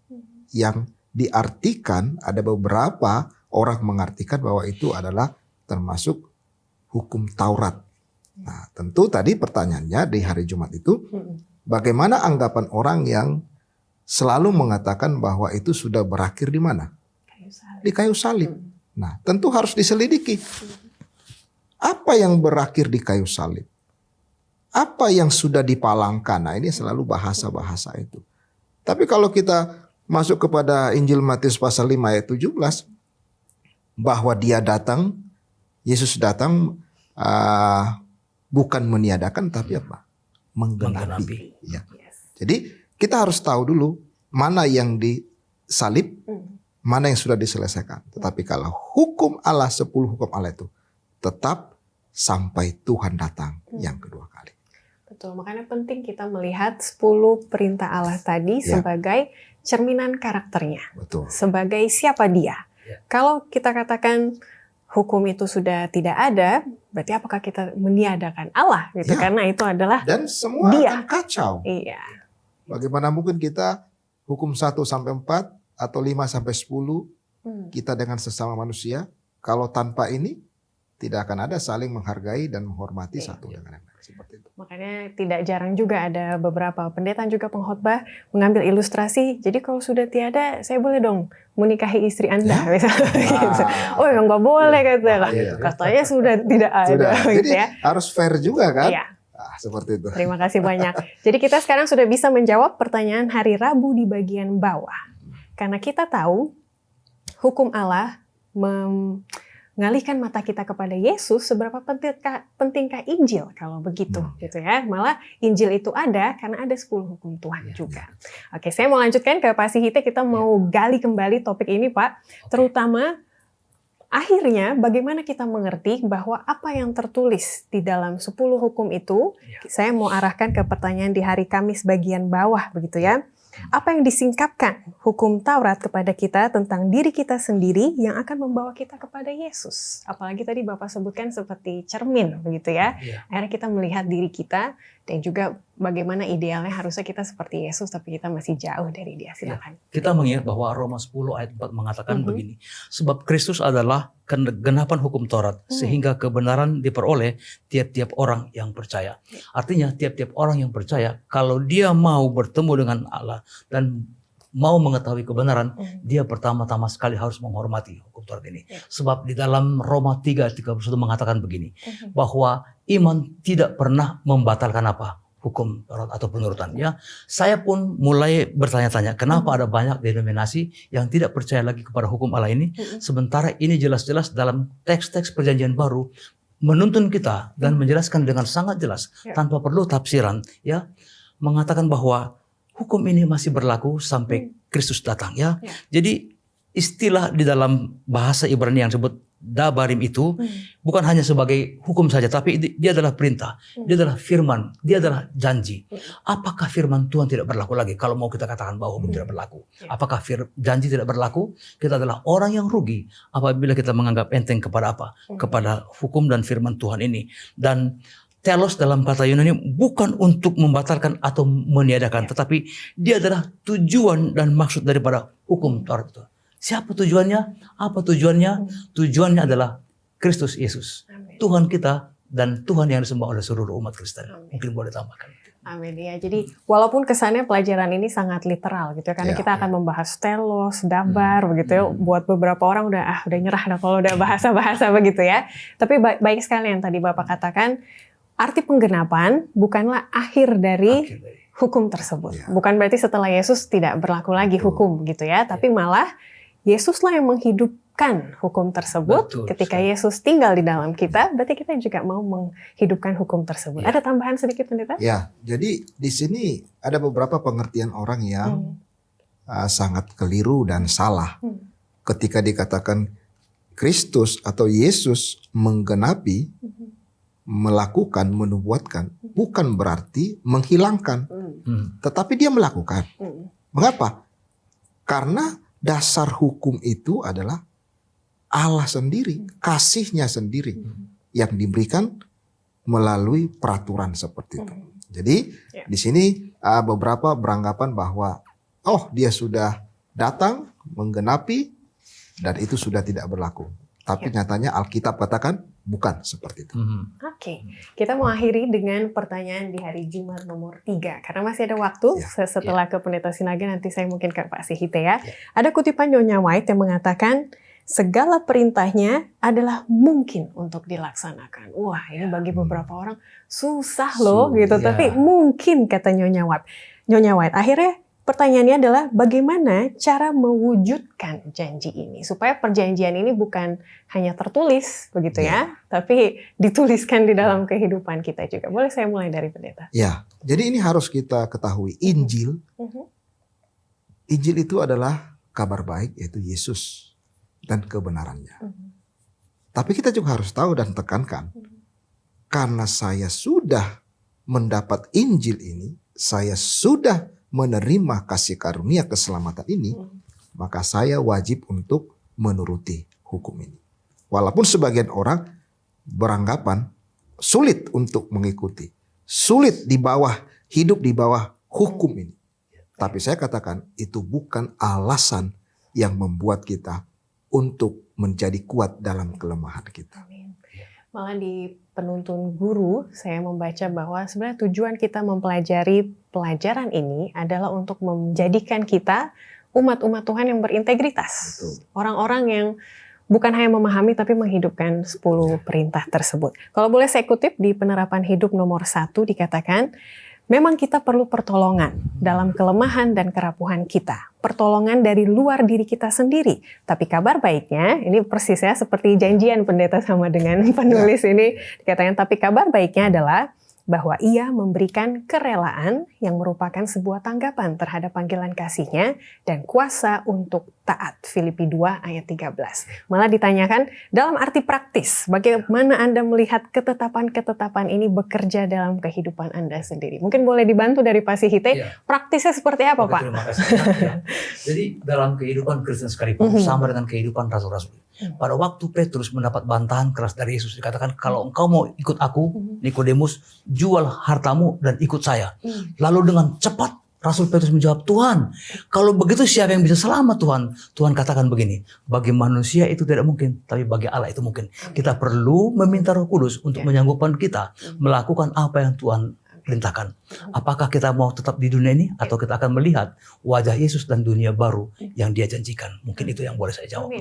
yang diartikan, ada beberapa orang mengartikan bahwa itu adalah termasuk hukum Taurat. Nah, tentu tadi pertanyaannya di hari Jumat itu, bagaimana anggapan orang yang selalu mengatakan bahwa itu sudah berakhir di mana? Di kayu salib. Nah, tentu harus diselidiki. Apa yang berakhir di kayu salib? Apa yang sudah dipalangkan? Nah, ini selalu bahasa-bahasa itu. Tapi kalau kita masuk kepada Injil Matius pasal 5 ayat 17, bahwa dia datang, Yesus datang bukan meniadakan tapi apa? Menggenapi. Ya. Jadi kita harus tahu dulu mana yang disalib, mana yang sudah diselesaikan. Tetapi kalau hukum Allah, 10 hukum Allah itu tetap sampai Tuhan datang yang kedua kali. Betul, makanya penting kita melihat 10 perintah Allah tadi sebagai cerminan karakternya. Betul. Sebagai siapa dia. Kalau kita katakan hukum itu sudah tidak ada, berarti apakah kita meniadakan Allah gitu? Karena itu adalah dan semua dia. akan kacau. Iya. Bagaimana mungkin kita hukum 1 sampai 4 atau 5 sampai 10 kita dengan sesama manusia, kalau tanpa ini tidak akan ada saling menghargai dan menghormati satu dengan yang lain, seperti itu. Makanya tidak jarang juga ada beberapa pendeta juga pengkhotbah mengambil ilustrasi. Jadi kalau sudah tiada, saya boleh dong menikahi istri Anda, misalnya. Gitu. Oh, yang nggak boleh katanya sudah tidak ada. Sudah. Gitu Jadi ya. harus fair juga kan? Iya. Seperti itu. Terima kasih banyak. Jadi kita sekarang sudah bisa menjawab pertanyaan hari Rabu di bagian bawah. Karena kita tahu hukum Allah mengalihkan mata kita kepada Yesus, seberapa pentingkah Injil kalau begitu gitu ya. Malah Injil itu ada karena ada 10 hukum Tuhan juga. Oke, saya mau lanjutkan ke Pak Sihite, kita mau gali kembali topik ini Pak. Terutama akhirnya bagaimana kita mengerti bahwa apa yang tertulis di dalam 10 hukum itu, saya mau arahkan ke pertanyaan di hari Kamis bagian bawah begitu ya. Apa yang disingkapkan hukum Taurat kepada kita tentang diri kita sendiri yang akan membawa kita kepada Yesus. Apalagi tadi Bapak sebutkan seperti cermin begitu ya. Akhirnya kita melihat diri kita dan juga bagaimana idealnya harusnya kita seperti Yesus tapi kita masih jauh dari dia. Silakan. Kita mengingat bahwa Roma 10 ayat 4 mengatakan begini. Sebab Kristus adalah kegenapan hukum Taurat sehingga kebenaran diperoleh tiap-tiap orang yang percaya. Artinya tiap-tiap orang yang percaya kalau dia mau bertemu dengan Allah dan mau mengetahui kebenaran, dia pertama-tama sekali harus menghormati hukum Taurat ini. Sebab di dalam Roma 3 ayat 31 mengatakan begini, bahwa iman tidak pernah membatalkan apa? Hukum Taurat atau penurutan. Ya, saya pun mulai bertanya-tanya, kenapa ada banyak denominasi yang tidak percaya lagi kepada hukum Allah ini, sementara ini jelas-jelas dalam teks-teks perjanjian baru menuntun kita dan menjelaskan dengan sangat jelas tanpa perlu tafsiran, ya, mengatakan bahwa hukum ini masih berlaku sampai Kristus datang, ya. Jadi istilah di dalam bahasa Ibrani yang disebut dabarim itu bukan hanya sebagai hukum saja, tapi dia adalah perintah, dia adalah firman, dia adalah janji. Apakah firman Tuhan tidak berlaku lagi kalau mau kita katakan bahwa hukum tidak berlaku? Apakah janji tidak berlaku? Kita adalah orang yang rugi apabila kita menganggap enteng kepada apa? Kepada hukum dan firman Tuhan ini. Dan telos dalam kata Yunani bukan untuk membatalkan atau meniadakan, tetapi dia adalah tujuan dan maksud daripada hukum Taurat itu. Siapa tujuannya? Apa tujuannya? Tujuannya adalah Kristus Yesus. Amin. Tuhan kita dan Tuhan yang disembah oleh seluruh umat Kristen. Amin. Mungkin boleh tambahkan. Amin ya. Jadi walaupun kesannya pelajaran ini sangat literal gitu ya, karena kita akan membahas telos, dabar begitu ya. Buat beberapa orang udah nyerah dah kalau udah bahasa-bahasa begitu ya. Tapi baik sekali yang tadi Bapak katakan, arti penggenapan bukanlah akhir dari hukum tersebut. Bukan berarti setelah Yesus tidak berlaku lagi hukum gitu ya, tapi malah Yesuslah yang menghidupkan hukum tersebut. Betul, ketika Yesus tinggal di dalam kita, berarti kita juga mau menghidupkan hukum tersebut. Ada tambahan sedikit, Pendeta? Ya, jadi di sini ada beberapa pengertian orang yang sangat keliru dan salah. Ketika dikatakan Kristus atau Yesus menggenapi, melakukan, menubuatkan, bukan berarti menghilangkan. Tetapi dia melakukan. Mengapa? Karena dasar hukum itu adalah Allah sendiri, kasih-Nya sendiri yang diberikan melalui peraturan seperti itu. Jadi di sini beberapa beranggapan bahwa dia sudah datang menggenapi dan itu sudah tidak berlaku. Tapi nyatanya Alkitab katakan bukan seperti itu. Oke, kita mau akhiri dengan pertanyaan di hari Jumat nomor 3. Karena masih ada waktu setelah ke Pendeta Sinaga, nanti saya mungkin ke Pak Sihite ya. Ada kutipan Nyonya White yang mengatakan, segala perintahnya adalah mungkin untuk dilaksanakan. Wah, ini bagi beberapa orang susah loh gitu. Tapi mungkin, kata Nyonya White. Nyonya White, akhirnya pertanyaannya adalah bagaimana cara mewujudkan janji ini supaya perjanjian ini bukan hanya tertulis begitu ya, tapi dituliskan di dalam kehidupan kita juga. Boleh saya mulai dari Pendeta? Ya, jadi ini harus kita ketahui Injil. Injil itu adalah kabar baik, yaitu Yesus dan kebenarannya. Tapi kita juga harus tahu dan tekankan, karena saya sudah mendapat Injil ini, saya sudah menerima kasih karunia keselamatan ini, maka saya wajib untuk menuruti hukum ini. Walaupun sebagian orang beranggapan sulit untuk mengikuti, sulit hidup di bawah hukum ini. Tapi saya katakan itu bukan alasan yang membuat kita untuk menjadi kuat dalam kelemahan kita. Malah di penuntun guru, saya membaca bahwa sebenarnya tujuan kita mempelajari pelajaran ini adalah untuk menjadikan kita umat-umat Tuhan yang berintegritas. Orang-orang yang bukan hanya memahami tapi menghidupkan 10 perintah tersebut. Kalau boleh saya kutip di penerapan hidup nomor 1 dikatakan, memang kita perlu pertolongan dalam kelemahan dan kerapuhan kita. Pertolongan dari luar diri kita sendiri. Tapi kabar baiknya, ini persisnya seperti janjian Pendeta sama dengan penulis ini. Dikatakan, tapi kabar baiknya adalah bahwa ia memberikan kerelaan yang merupakan sebuah tanggapan terhadap panggilan kasih-Nya dan kuasa untuk taat. Filipi 2 ayat 13. Malah ditanyakan dalam arti praktis, bagaimana Anda melihat ketetapan-ketetapan ini bekerja dalam kehidupan Anda sendiri. Mungkin boleh dibantu dari Pak Sihite, praktisnya seperti apa Pak? Terima kasih. Jadi dalam kehidupan Kristen sekalipun sama dengan kehidupan rasul-rasul. Pada waktu Petrus mendapat bantahan keras dari Yesus, dikatakan kalau engkau mau ikut aku, Nikodemus, jual hartamu dan ikut saya. Lalu dengan cepat Rasul Petrus menjawab, Tuhan, kalau begitu siapa yang bisa selamat Tuhan? Tuhan katakan begini, bagi manusia itu tidak mungkin, tapi bagi Allah itu mungkin. Kita perlu meminta Roh Kudus untuk menyanggupkan kita melakukan apa yang Tuhan perintahkan. Apakah kita mau tetap di dunia ini atau kita akan melihat wajah Yesus dan dunia baru yang Dia janjikan? Mungkin itu yang boleh saya jawab.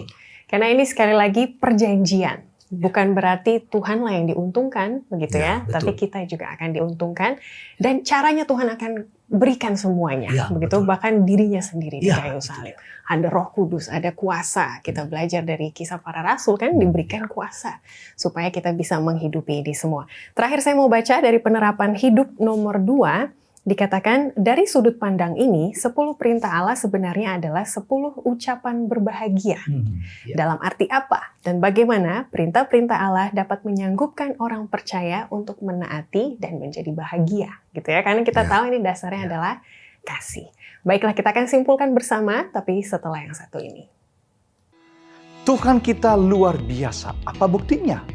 Karena ini sekali lagi perjanjian. Bukan berarti Tuhanlah yang diuntungkan, begitu ya. Tapi kita juga akan diuntungkan. Dan caranya Tuhan akan berikan semuanya. Begitu, bahkan dirinya sendiri di kayu salib. Ada Roh Kudus, ada kuasa. Kita belajar dari kisah para rasul kan diberikan kuasa. Supaya kita bisa menghidupi ini semua. Terakhir saya mau baca dari penerapan hidup nomor 2. Dikatakan dari sudut pandang ini, 10 perintah Allah sebenarnya adalah 10 ucapan berbahagia. Ya. Dalam arti apa? Dan bagaimana perintah-perintah Allah dapat menyanggupkan orang percaya untuk menaati dan menjadi bahagia. Gitu ya, karena kita Ya. tahu ini dasarnya adalah kasih. Baiklah, kita akan simpulkan bersama, tapi setelah yang satu ini. Tuhan kita luar biasa. Apa buktinya?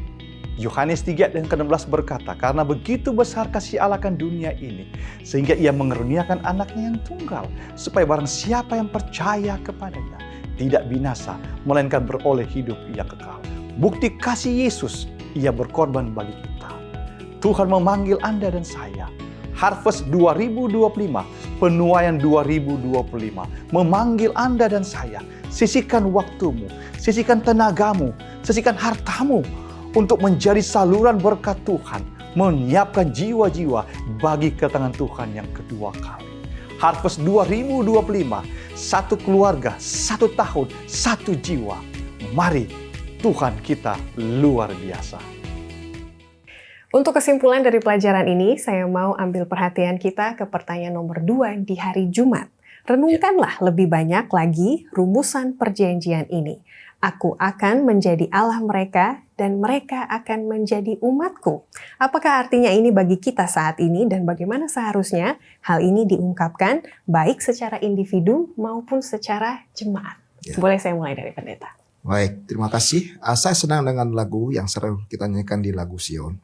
Yohanes 3 dan ke-16 berkata, karena begitu besar kasih Allah akan dunia ini, sehingga ia mengeruniakan anaknya yang tunggal, supaya barang siapa yang percaya kepadanya, tidak binasa, melainkan beroleh hidup yang kekal. Bukti kasih Yesus, ia berkorban bagi kita. Tuhan memanggil Anda dan saya. Harvest 2025, penuaian 2025, memanggil Anda dan saya. Sisihkan waktumu, sisihkan tenagamu, sisihkan hartamu, untuk menjadi saluran berkat Tuhan, menyiapkan jiwa-jiwa bagi kedatangan Tuhan yang kedua kali. Harvest 2025, satu keluarga, 1 tahun, 1 jiwa. Mari, Tuhan kita luar biasa. Untuk kesimpulan dari pelajaran ini, saya mau ambil perhatian kita ke pertanyaan nomor 2 di hari Jumat. Renungkanlah lebih banyak lagi rumusan perjanjian ini. Aku akan menjadi Allah mereka dan mereka akan menjadi umatku. Apakah artinya ini bagi kita saat ini dan bagaimana seharusnya hal ini diungkapkan baik secara individu maupun secara jemaat? Ya. Boleh saya mulai dari pendeta? Baik, terima kasih. Saya senang dengan lagu yang sering kita nyanyikan di lagu Sion.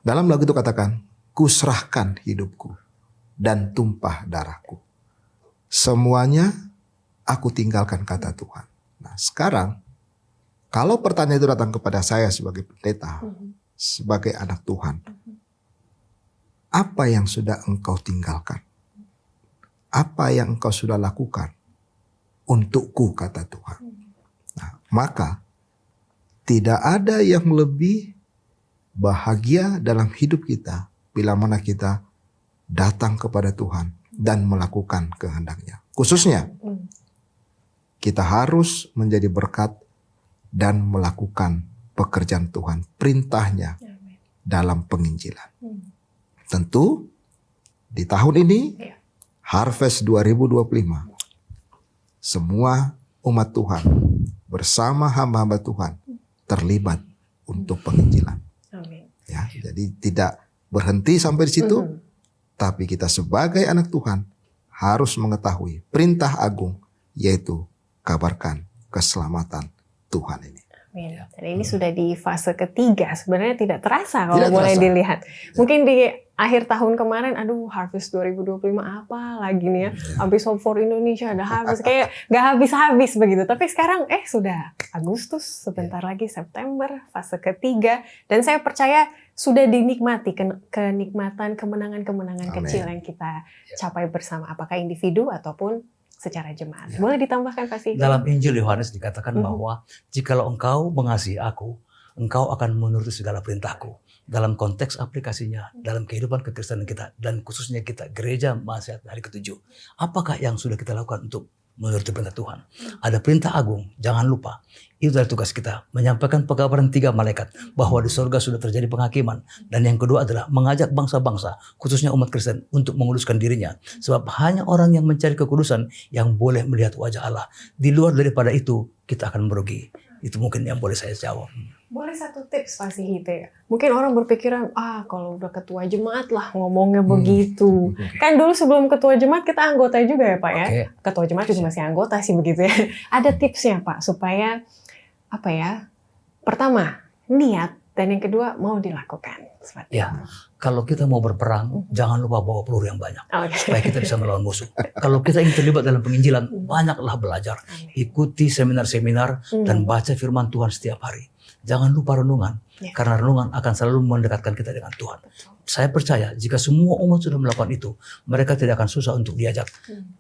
Dalam lagu itu katakan, kuserahkan hidupku dan tumpah darahku. Semuanya aku tinggalkan, kata Tuhan. Nah, sekarang kalau pertanyaan itu datang kepada saya sebagai pendeta, sebagai anak Tuhan, apa yang sudah engkau tinggalkan? Apa yang engkau sudah lakukan untukku, kata Tuhan. Nah, maka tidak ada yang lebih bahagia dalam hidup kita bila mana kita datang kepada Tuhan dan melakukan kehendaknya. Khususnya kita harus menjadi berkat dan melakukan pekerjaan Tuhan, perintahnya dalam penginjilan. Tentu di tahun ini, Harvest 2025, semua umat Tuhan bersama hamba-hamba Tuhan terlibat untuk penginjilan. Amin. Ya, jadi tidak berhenti sampai di situ, tapi kita sebagai anak Tuhan harus mengetahui perintah agung, yaitu kabarkan keselamatan Tuhan ini. Amin. Dan ini sudah di fase ketiga, sebenarnya tidak terasa kalau Tidak boleh terasa. dilihat. Mungkin di akhir tahun kemarin, aduh Harvest 2025 apa lagi nih ya, habis Hope for Indonesia ada Harvest, kayak gak habis-habis begitu. Tapi sekarang sudah Agustus, sebentar lagi September, fase ketiga. Dan saya percaya sudah dinikmati kenikmatan kemenangan-kemenangan Amin. kecil yang kita capai bersama, apakah individu ataupun secara jemaat. Boleh ditambahkan Pak Sigit? Dalam Injil Yohanes dikatakan bahwa jikalau engkau mengasihi aku, engkau akan menuruti segala perintahku. Dalam konteks aplikasinya, dalam kehidupan kekristenan kita, dan khususnya kita, gereja Mahasiswa hari ke-7. Apakah yang sudah kita lakukan untuk menuruti perintah Tuhan? Ada perintah agung, jangan lupa. Itu adalah tugas kita, menyampaikan pekabaran 3 malaikat, bahwa di surga sudah terjadi penghakiman. Dan yang kedua adalah mengajak bangsa-bangsa, khususnya umat Kristen, untuk menguduskan dirinya. Sebab hanya orang yang mencari kekudusan yang boleh melihat wajah Allah. Di luar daripada itu, kita akan merugi. Itu mungkin yang boleh saya jawab. Boleh satu tips Pak Sigit ya? Mungkin orang berpikiran, kalau udah ketua jemaat lah ngomongnya begitu. Kan dulu sebelum ketua jemaat kita anggota juga ya Pak ya? Oke. Ketua jemaat juga masih anggota sih begitu ya. Ada tipsnya Pak supaya pertama niat dan yang kedua mau dilakukan. Seperti Ya, kalau kita mau berperang, jangan lupa bawa peluru yang banyak. Oke. Supaya kita bisa melawan musuh. Kalau kita ingin terlibat dalam penginjilan, banyaklah belajar. Ikuti seminar-seminar dan baca firman Tuhan setiap hari. Jangan lupa renungan, karena renungan akan selalu mendekatkan kita dengan Tuhan. Saya percaya jika semua umat sudah melakukan itu, mereka tidak akan susah untuk diajak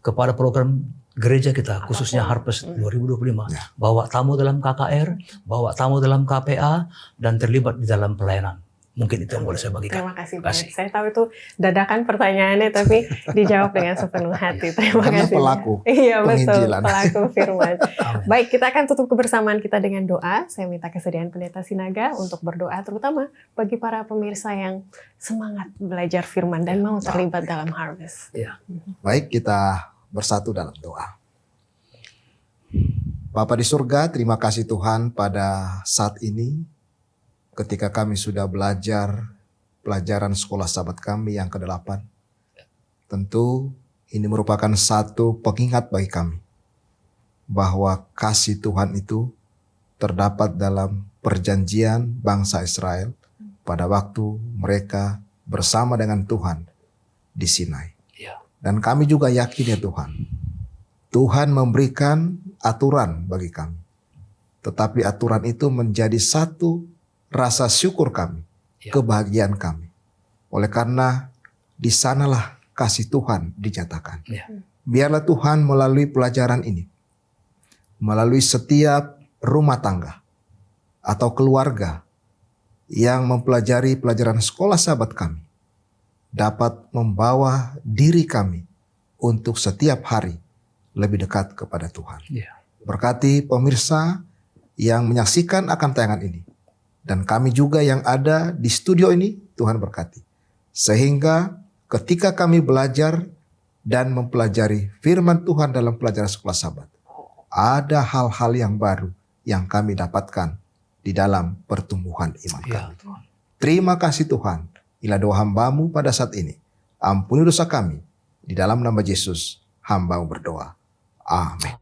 kepada program gereja kita, khususnya Harvest 2025. Bawa tamu dalam KKR, bawa tamu dalam KPA, dan terlibat di dalam pelayanan. Mungkin itu yang boleh saya bagikan. Terima kasih Terima kasih. banyak. Saya tahu itu dadakan pertanyaannya, tapi dijawab dengan sepenuh hati. Terima Karena kasih. pelaku Iya betul, penginjilan. pelaku firman. Amin. Baik, kita akan tutup kebersamaan kita dengan doa. Saya minta kesediaan Pendeta Sinaga untuk berdoa, terutama bagi para pemirsa yang semangat belajar firman dan mau terlibat dalam harvest. Ya. Baik, kita bersatu dalam doa. Bapa di surga, terima kasih Tuhan pada saat ini ketika kami sudah belajar pelajaran sekolah sahabat kami yang ke-8. Tentu ini merupakan satu pengingat bagi kami bahwa kasih Tuhan itu terdapat dalam perjanjian bangsa Israel pada waktu mereka bersama dengan Tuhan di Sinai. Ya. Dan kami juga yakin ya Tuhan, Tuhan memberikan aturan bagi kami. Tetapi aturan itu menjadi satu rasa syukur kami, Ya. kebahagiaan kami. Oleh karena di sanalah kasih Tuhan dinyatakan. Ya. Biarlah Tuhan melalui pelajaran ini, melalui setiap rumah tangga atau keluarga yang mempelajari pelajaran sekolah sahabat kami, dapat membawa diri kami untuk setiap hari lebih dekat kepada Tuhan. Ya. Berkati pemirsa yang menyaksikan akan tayangan ini, dan kami juga yang ada di studio ini, Tuhan berkati. Sehingga ketika kami belajar dan mempelajari firman Tuhan dalam pelajaran sekolah sahabat, ada hal-hal yang baru yang kami dapatkan di dalam pertumbuhan iman Ya. kami. Terima kasih Tuhan. Inilah doa hamba-Mu pada saat ini. Ampuni dosa kami. Di dalam nama Yesus, hamba-Mu berdoa. Amin.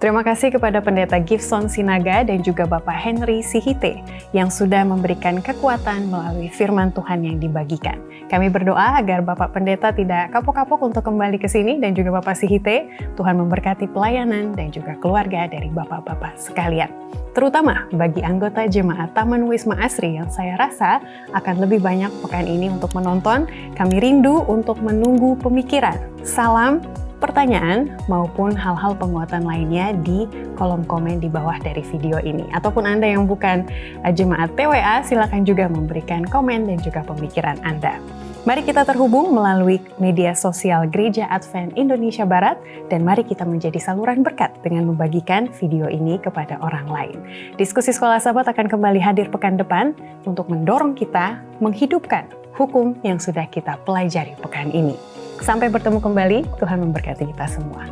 Terima kasih kepada Pendeta Gibson Sinaga dan juga Bapak Henry Sihite yang sudah memberikan kekuatan melalui firman Tuhan yang dibagikan. Kami berdoa agar Bapak Pendeta tidak kapok-kapok untuk kembali ke sini dan juga Bapak Sihite, Tuhan memberkati pelayanan dan juga keluarga dari Bapak-Bapak sekalian. Terutama bagi anggota jemaat Taman Wisma Asri yang saya rasa akan lebih banyak pekan ini untuk menonton. Kami rindu untuk menunggu pemikiran, salam, pertanyaan maupun hal-hal penguatan lainnya di kolom komen di bawah dari video ini. Ataupun Anda yang bukan jemaat TWA, silakan juga memberikan komen dan juga pemikiran Anda. Mari kita terhubung melalui media sosial Gereja Advent Indonesia Barat dan mari kita menjadi saluran berkat dengan membagikan video ini kepada orang lain. Diskusi Sekolah Sahabat akan kembali hadir pekan depan untuk mendorong kita menghidupkan hukum yang sudah kita pelajari pekan ini. Sampai bertemu kembali, Tuhan memberkati kita semua.